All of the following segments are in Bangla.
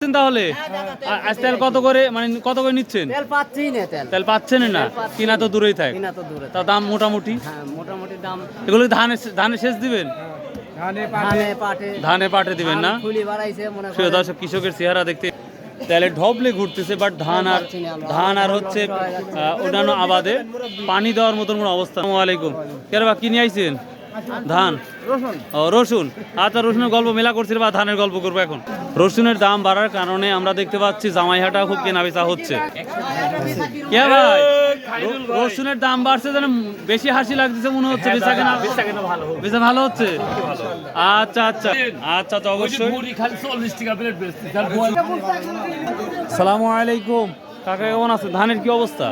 করছেন তাহলে? আজ তেল কত করে, মানে কত করে নিচ্ছেন? তেল পাচ্ছি না, তেল পাচ্ছেন না? কিনা তো দূরেই থাকে। কিনা তো দূরে। তা দাম মোটামুটি? হ্যাঁ, মোটামুটি দাম। এগুলো ধানে সেচ দিবেন? ধানে পাটে দিবেন না? ফুলি বাড়াইছে মনে প্রিয় দর্শক, কৃষকের চেহারা দেখতে তেলে ঢবলে ঘুরতেছে, বাট ধান আর হচ্ছে অন্যান্য আবাদে পানি দেওয়ার মতন কোনো অবস্থা। আসসালামু আলাইকুম। কেরবা কি নিয়ে আইছেন? ধান, ও রসুন। আচ্ছা, রসুনের গল্প মেলা করছিল বা ধানের গল্প করবো এখন। রসুনের দাম বাড়ার কারণে আমরা দেখতে পাচ্ছি জামাইহাটা খুব কেনাবেচা হচ্ছে। কে ভাই, রসুনের দাম বাড়ছে যেন বেশি হাসি লাগতেছে মনে হচ্ছে। বেচা ভালো হচ্ছে? আচ্ছা আচ্ছা আচ্ছা, তো অবশ্যই। সালামু আলাইকুম কাকা, কেমন আছেন? ধানের কি অবস্থা?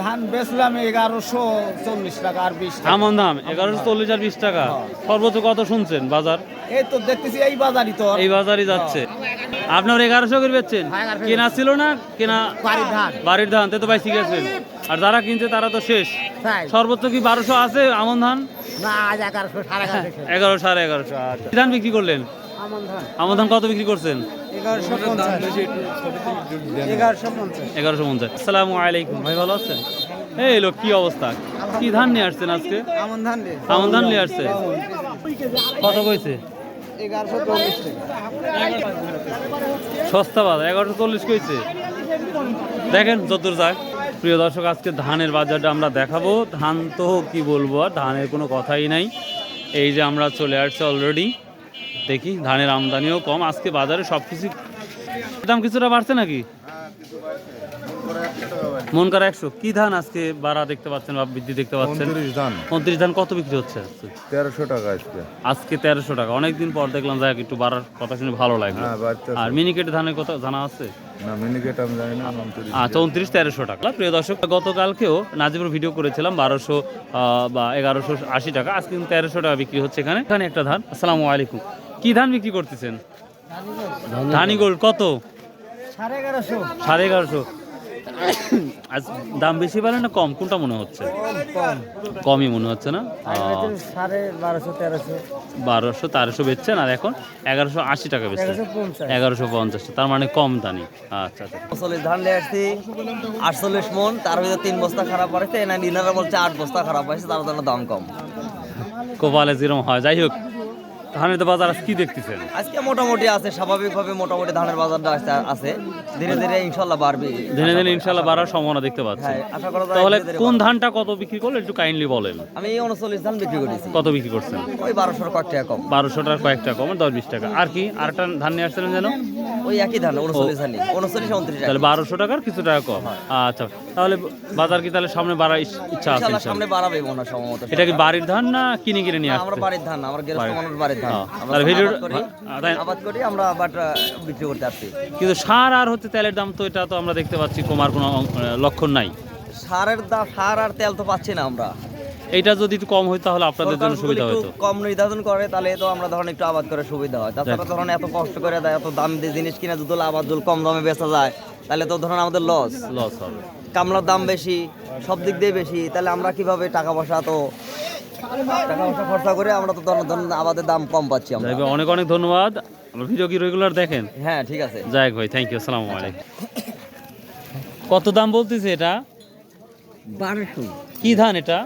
ধান বেচলাম 1140 টাকা আর 20 টাকা। আমন দাম 1140 আর 20 টাকা। সর্বোচ্চ কত শুনছেন বাজার? এই তো দেখতেছি এই বাজারই তো। এই বাজারই যাচ্ছে। আপনার 1100 করে বেচছেন? কেনা ছিল না? কেনা বাড়ির ধান, তে তো ভাই ঠিক আছেন। আর যারা কিনছে তারা তো শেষ। সর্বোচ্চ কি 1200 আছে আমন ধান? না, আজ 1100 1150। 1100 সাড়ে 1100। আচ্ছা, কি ধান বিক্রি করলেন? আমন ধান কত বিক্রি করছেন? 1150। আসসালামু আলাইকুম ভাই, ভালো আছেন? এই লোক কি অবস্থা, কি ধান নিয়ে আসছেন আজকে? আমন ধান নিয়ে আসছে। কত কইছে? 1140 টাকা। সস্তা বাজার 1140 কইছে। দেখেন যতদূর যায়। প্রিয় দর্শক, আজকে ধানের বাজারটা আমরা দেখাবো। ধান তো কি বলবো, আর ধানের কোনো কথাই নাই। এই যে আমরা চলে আসছি অলরেডি। দেখি ধানের আমদানিও কম আজকে বাজারে, সব কিছু দাম কিছুটা বাড়ছে নাকি? মন করা 100। কি ধান আজকে বাড়া দেখতে পাচ্ছেন বা বৃদ্ধি দেখতে পাচ্ছেন? 29 ধান কত বিক্রি হচ্ছে? 1300 টাকা আজকে 1300 টাকা। অনেকদিন পর দেখলাম, যাই একটু বাড়ার কথা শুনে ভালো লাগলো। আর মিনিকেট ধানের কথা জানা আছে? না, মিনিকেট আমি জানি না। 29 1300 টাকা। প্রিয় দর্শক, গতকালকেও নাজিবুর ভিডিও করেছিলাম 1200 বা 1180 টাকা। আজকে কিন্তু 1300 টাকা বিক্রি হচ্ছে এখানে। এখানে একটা ধান। আসসালামু আলাইকুম। কি ধান বিক্রি করতেছেন? ধানি গোল্ড কত? 1150। 1150। আজ দাম বেশি বলে না কম, কোনটা মনে হচ্ছে? কমই মনে হচ্ছে না? 1200 1300 বেচছেন, আর এখন 1180 টাকা বেচছেন। 1150, তার মানে কম দানি। আচ্ছা আচ্ছা। 40 ধান নিয়ে আসছি 48 মন, তার ভিতরে 3 বস্তা খারাপ পড়েছে। না, ডিনারে বলছে 8 বস্তা খারাপ হয়েছে, তার জন্য দাম কম। কোপালে যেরকম হয়। যাই হোক, ধানের তো বাজার কি দেখতেছেন? আজকে মোটামুটি আছে, স্বাভাবিকভাবে মোটামুটি ধানের বাজারটা আছে। ধীরে ধীরে ইনশাল্লাহ বাড়বে। ধীরে ধীরে ইনশাল্লাহ বাড়ার সম্ভাবনা দেখতে পাচ্ছি। হ্যাঁ, আশা করা যায়। তাহলে কোন ধানটা কত বিক্রি করলে একটু কাইন্ডলি বলেন। আমি 39 ধান বিক্রি করেছি। কত বিক্রি করছেন? ওই 1200 কয়েক টাকা কম। 1200 টাকা কয়েক টাকা কম, 10-20 টাকা। আর কি আরেকটা ধান নিয়ে আসছিলেন যেন? ওই একই ধান 39 ধানই, 39 29 টাকা। তাহলে 1200 টাকার কিছু টাকা কম। আচ্ছা, তাহলে বাজার কি তাহলে সামনে বাড়ার ইচ্ছা আছে? ইনশাআল্লাহ সামনে বাড়াবে মনে হয় সম্ভবত। এটা কি বাড়ির ধান না কিনে কিনে নিয়ে আসছে? আমরা বাড়ির ধান, আমরা গেরস্ত মানুষ বাড়ির ধান। তাহলে ভিডিও আবাদ করি আমরা, বাট বিক্রি করতে আসছি। কিন্তু সার আর হচ্ছে তেলের দাম তো, এটা তো আমরা দেখতে পাচ্ছি কমার কোনো লক্ষণ নাই। সারের দাম, সার আর তেল তো পাচ্ছি না আমরা। এইটা যদি একটু কম হইতো তাহলে আপনাদের জন্য সুবিধা হতো। কম নির্ধারণ করে তাহলে তো আমরা ধরেন একটু আবাদ করে সুবিধা হয়। তাছাড়া ধরেন এত কষ্ট করে দেয়, এত দাম দিয়ে জিনিস কিনে যদি আবাদ যদি কম দামে বেচা যায়, তাহলে তো ধরেন আমাদের লস হবে। কামলার দাম বেশি, সব দিক দিয়ে বেশি, তাহলে আমরা কিভাবে টাকা পয়সা খরচা করে আমরা তো ধরেন আবাদের দাম কম পাচ্ছি আমরা। অনেক অনেক ধন্যবাদ। আমার ভিডিও কি রেগুলার দেখেন? হ্যাঁ, ঠিক আছে। যাই ভাই, থ্যাংক ইউ। আসসালামু আলাইকুম। কত দাম বলতেছে এটা? 1200। কি ধান এটা?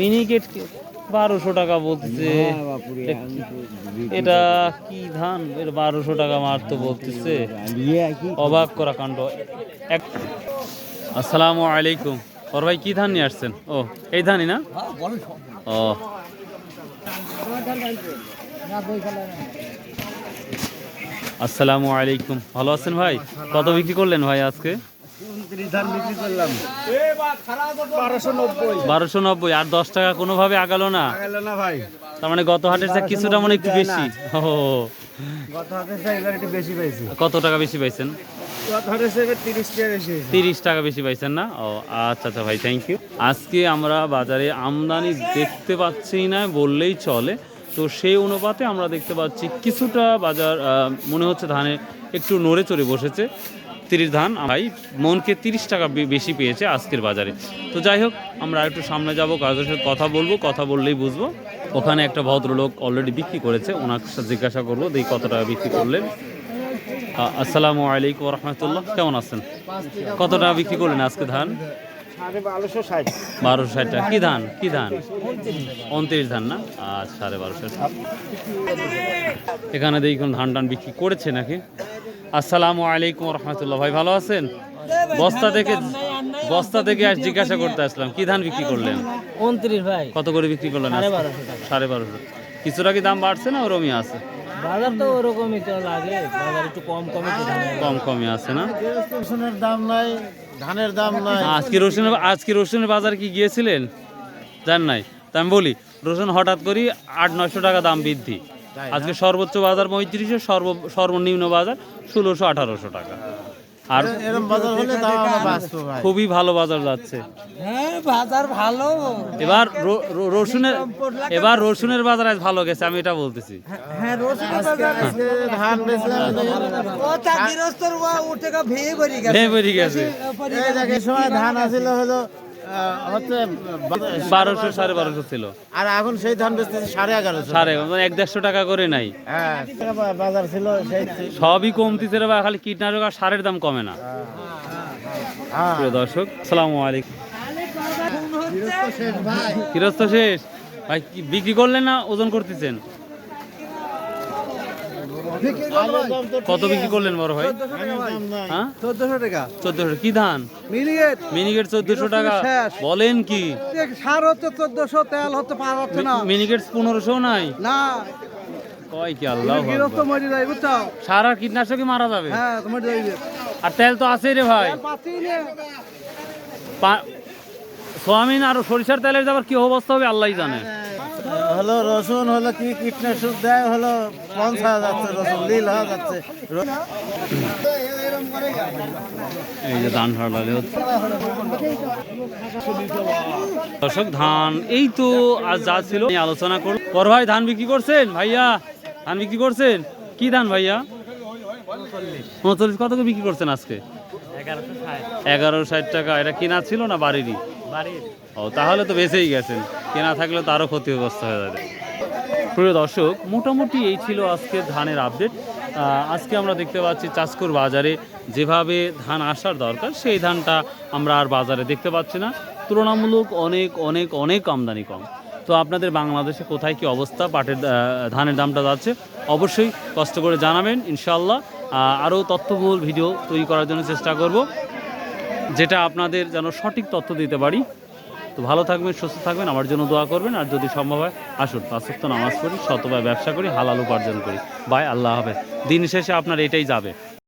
মিনিকেট 1200 টাকা বলতেছে। এটা কি ধান? এটা 1200 টাকা মারতো বলতেছে। অবাক করা কাণ্ড। আসসালামু আলাইকুম। ওর ভাই কি ধান নিয়ে আসছেন? ও, এই ধানই না? ও, আসসালামু আলাইকুম। ভালো আছেন ভাই? কত বিক্রি করলেন ভাই আজকে? 1290। আর 10 টাকা কোনোভাবে আগালো না ভাই। তার মানে গত হাটের চেয়ে কিছুটা মনে একটু বেশি। ও, গত হাতে একটু বেশি পাইছি। কত টাকা বেশি পাইছেন? গত হাতে 30 টাকা বেশি। 30 টাকা বেশি পাইছেন না? ও আচ্ছা আচ্ছা ভাই, থ্যাংক ইউ। আজকে আমরা বাজারে আমদানি দেখতে পাচ্ছি না বললেই চলে। তো সেই অনুপাতে আমরা দেখতে পাচ্ছি কিছুটা বাজার মনে হচ্ছে ধানে একটু নড়ে চড়ে বসেছে। 30 ধান ভাই মনকে 30 টাকা বেশি পেয়েছে আজকের বাজারে। তো যাই হোক, আমরা একটু সামনে যাবো, কাজের সাথে কথা বলবো, কথা বললেই বুঝবো। ওখানে একটা ভদ্রলোক অলরেডি বিক্রি করেছে, ওনার সাথে জিজ্ঞাসা করবো দেখি কত টাকা বিক্রি করলেন। আসসালামু আলাইকুম রহমতুল্লাহ, কেমন আছেন? কত টাকা বিক্রি করলেন আজকে ধান? 1260 টাকা। কি ধান? কি ধান? 29 ধান না? আচ্ছা, 1250। এখানে দেখুন ধান টান বিক্রি করেছে নাকি। আসসালামু আলাইকুম রহমতুল্লাহ, ভাই ভালো আছেন? বস্তা থেকে আজ জিজ্ঞাসা করতে আসলাম, কি ধান বিক্রি করলেন? 29 ভাই। কত করে বিক্রি করলেন? 1250। কিছুটা কি দাম বাড়ছে না ওরমই আছে? বাজার তো ওরকমই তো লাগে, বাজার একটু কম কমই আছে না? রসুনের দাম নাই, ধানের দাম নাই। আজকে রসুনের বাজার কি গিয়েছিলেন? জান নাই? তা আমি বলি, রসুন হঠাৎ করে 800-900 টাকা দাম বৃদ্ধি। আজকে সর্বোচ্চ বাজার 3500, সর্বনিম্ন বাজার 1600-1800 টাকা। আর এরকম বাজার হলে দাম আমরা বাঁচবো ভাই। খুবই ভালো বাজার যাচ্ছে হ্যাঁ, বাজার ভালো। এবার রসুনের বাজার আজ ভালো গেছে, আমি এটা বলতেছি। হ্যাঁ, আজকে ধান বেচলাম ভেঙে পড়ে গেছে। এই দেখে সময় ধান আসিল হলো হচ্ছে 1200 1250 ছিল, আর এখন সেই ধান বেচতেছে 1150। 150 টাকা করে নাই। হ্যাঁ, বাজার ছিল সেই সবই কমতিছে রে ভাই, খালি কীটনাশক আর সারের দাম কমে না। হ্যাঁ। প্রিয় দর্শক, আসসালামু আলাইকুম। গৃহস্থ শেষ ভাই, কি বিক্রি করলেন না ওজন করতেছেন? কত বিক্রি করলেন বড় ভাই? হ্যাঁ, 1400 টাকা। 1400। কি ধান? মিনিকেট 1400 টাকা। বলেন কি? সার হচ্ছে 1400, তেল হচ্ছে 500 না। মিনিকেট 1500 নাই? না, কয় কি আল্লাহ গৃহস্থ মরে যায়, বুঝছো? সারা কীটনাশকই মারা যাবে। হ্যাঁ, তোমার যাইবে। আর তেল তো আছেই রে ভাই। পাচ্ছেই না। সোয়াবিন আর সরিষার তেলের যাবার কি অবস্থা হবে আল্লাহই জানে। হলো রসুন হলো কি কীটনাশক দেয় হলো পঞ্চ হয়ে যাচ্ছে, রসুন লীল হয়ে যাচ্ছে। এই যে ধান হারলালে হচ্ছে দর্শক, ধান এই তো আজ যা ছিল আমি আলোচনা করব। বড় ভাই ধান বিক্রি করছেন? ভাইয়া ধান বিক্রি করছেন? কি ধান ভাইয়া? 39। কত করে বিক্রি করছেন আজকে? 1160 টাকা। এটা কেনা ছিল না বাড়িরই? ও, তাহলে তো বেঁচেই গেছেন, কেনা থাকলে তো আরও ক্ষতিগ্রস্ত হয়ে যাবে। প্রিয় দর্শক, মোটামুটি এই ছিল আজকে ধানের আপডেট। আজকে আমরা দেখতে পাচ্ছি চাষকুর বাজারে যেভাবে ধান আসার দরকার সেই ধানটা আমরা আর বাজারে দেখতে পাচ্ছি না। তুলনামূলক অনেক অনেক অনেক আমদানি কম। তো আপনাদের বাংলাদেশে কোথায় কি অবস্থা, ধানের দামটা যাচ্ছে অবশ্যই কষ্ট করে জানাবেন। ইনশাআল্লাহ আরও তথ্যবহুল ভিডিও তৈরি করার জন্য চেষ্টা করব, যেটা আপনাদের যেন সঠিক তথ্য দিতে পারি। তো ভালো থাকবেন, সুস্থ থাকবেন, আমার জন্য দোয়া করবেন। আর যদি সম্ভব হয় আসুন 5 ওয়াক্ত নামাজ পড়ি, শতভাবে ব্যবসা করি, হালাল উপার্জন করি। বাই, আল্লাহ হাফেজ। দিন শেষে আপনার এটাই যাবে।